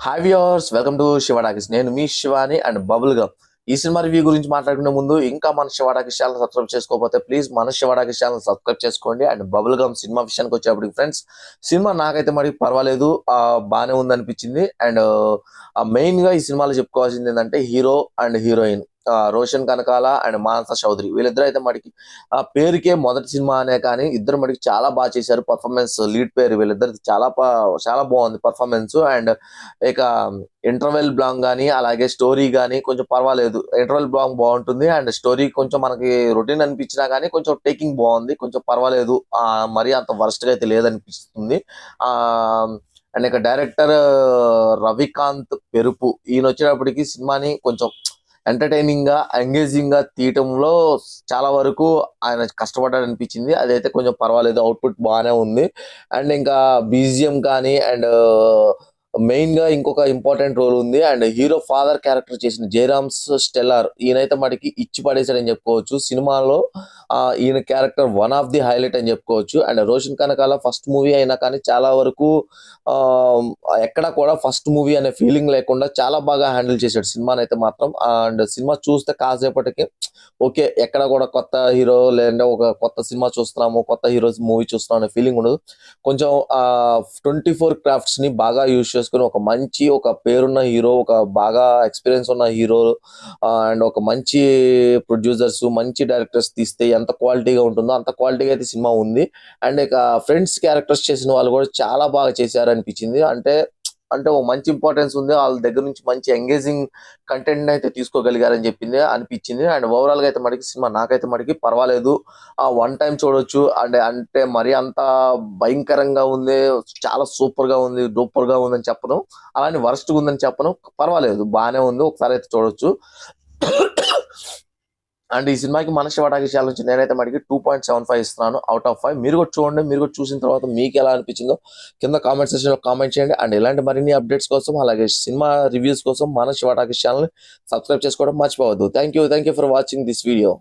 Hi viewers, welcome to Shiva talkies. నేను మీ Shivani and bubble gum. ఈ cinema review గురించి మాట్లాడుకునే ముందు ఇంకా మన శివ టాకీస్ ఛానల్ సబ్స్క్రైబ్ చేసుకోకపోతే ప్లీజ్ మన శివ టాకీస్ ఛానల్ సబ్స్క్రైబ్ చేసుకోండి. అండ్ బబుల్ గమ్ సినిమా విషయానికి వచ్చేప్పటికి ఫ్రెండ్స్, సినిమా నాకైతే మరి పర్వాలేదు, బాగానే ఉంది అనిపించింది. అండ్ మెయిన్ గా ఈ సినిమాలో చెప్పుకోవాల్సింది ఏంటంటే hero and heroine Roshan Kanakala and Manasa Chowdary, వీళ్ళిద్దరు అయితే మడికి ఆ పేరుకే మొదటి సినిమా అనే కానీ ఇద్దరు మడికి చాలా బాగా చేశారు. పర్ఫార్మెన్స్ లీడ్ పేరు వీళ్ళిద్దరు చాలా బాగుంది పర్ఫార్మెన్స్. అండ్ ఇక ఇంటర్వెల్ బ్లాంగ్ కానీ అలాగే స్టోరీ కానీ కొంచెం పర్వాలేదు. ఇంటర్వెల్ బ్లాంగ్ బాగుంటుంది అండ్ స్టోరీ కొంచెం మనకి రొటీన్ అనిపించినా కానీ కొంచెం టేకింగ్ బాగుంది, కొంచెం పర్వాలేదు. మరీ అంత వరస్ట్ గా అయితే లేదనిపిస్తుంది. ఆ అండ్ ఇక డైరెక్టర్ రవికాంత్ పెరుపు, ఈయన వచ్చేటప్పటికి సినిమాని కొంచెం ఎంటర్టైనింగ్ గా ఎంగేజింగ్ గా తీయటంలో చాలా వరకు ఆయన కష్టపడ్డాడు అనిపించింది. అదైతే కొంచెం పర్వాలేదు, అవుట్పుట్ బాగానే ఉంది. అండ్ ఇంకా బీజిఎం కానీ అండ్ మెయిన్ గా ఇంకొక ఇంపార్టెంట్ రోల్ ఉంది. అండ్ హీరో ఫాదర్ క్యారెక్టర్ చేసిన జయరామ్స్ స్టెల్లార్, ఈయనైతే మనకి ఇచ్చి పడేశాడని చెప్పుకోవచ్చు సినిమాలో. ఈయన character one of the highlight అని చెప్పుకోవచ్చు. And Roshan Kanakala first movie అయినా కానీ చాలా వరకు ఆ ఎక్కడ కూడా ఫస్ట్ మూవీ అనే ఫీలింగ్ లేకుండా చాలా బాగా హ్యాండిల్ చేశాడు సినిమాని అయితే మాత్రం. అండ్ సినిమా చూస్తే కాసేపటికి ఓకే, ఎక్కడ కూడా కొత్త హీరో లేదంటే ఒక కొత్త సినిమా చూస్తున్నాము, కొత్త హీరోస్ మూవీ చూస్తున్నాం అనే ఫీలింగ్ ఉండదు. కొంచెం 24 క్రాఫ్ట్స్ ని బాగా యూజ్ చేసుకుని ఒక పేరున్న హీరో, ఒక బాగా ఎక్స్పీరియన్స్ ఉన్న హీరో అండ్ ఒక మంచి ప్రొడ్యూసర్స్, మంచి డైరెక్టర్స్ తీస్తే ఎంత క్వాలిటీగా ఉంటుందో అంత క్వాలిటీగా అయితే సినిమా ఉంది. అండ్ ఇక ఫ్రెండ్స్ క్యారెక్టర్స్ చేసిన వాళ్ళు కూడా చాలా బాగా చేశారు అనిపించింది. అంటే అంటే ఒక మంచి ఇంపార్టెన్స్ ఉంది, వాళ్ళ దగ్గర నుంచి మంచి ఎంగేజింగ్ కంటెంట్ అయితే తీసుకోగలిగారని అనిపించింది. అండ్ ఓవరాల్ గా అయితే మనకి సినిమా నాకైతే మనకి పర్వాలేదు, వన్ టైం చూడొచ్చు. అంటే అంటే మరి అంత భయంకరంగా ఉంది, చాలా సూపర్ గా ఉంది, డూపర్ గా ఉందని చెప్పను, అలానే వరస్ట్ గా ఉందని చెప్పను, పర్వాలేదు, బాగానే ఉంది, ఒకసారి అయితే చూడొచ్చు. అండ్ ఈ సినిమాకి మన శివ టాకీస్ ఛానల్ నుంచి నేనైతే మనకి 2.75 ఇస్తున్నాను అవుట్ ఆఫ్ 5. మీరు కూడా చూడండి, మీరు కూడా చూసిన తర్వాత మీకు ఎలా అనిపించిందో కింద కామెంట్ సెక్షన్ లో కామెంట్ చేయండి. అండ్ ఇలాంటి మరిన్ని అప్డేట్స్ కోసం అలాగే సినిమా రివ్యూస్ కోసం మన శివ టాకీస్ ఛానల్ సబ్స్క్రైబ్ చేసుకోవడం మర్చిపోవద్దు. Thank you for watching this video.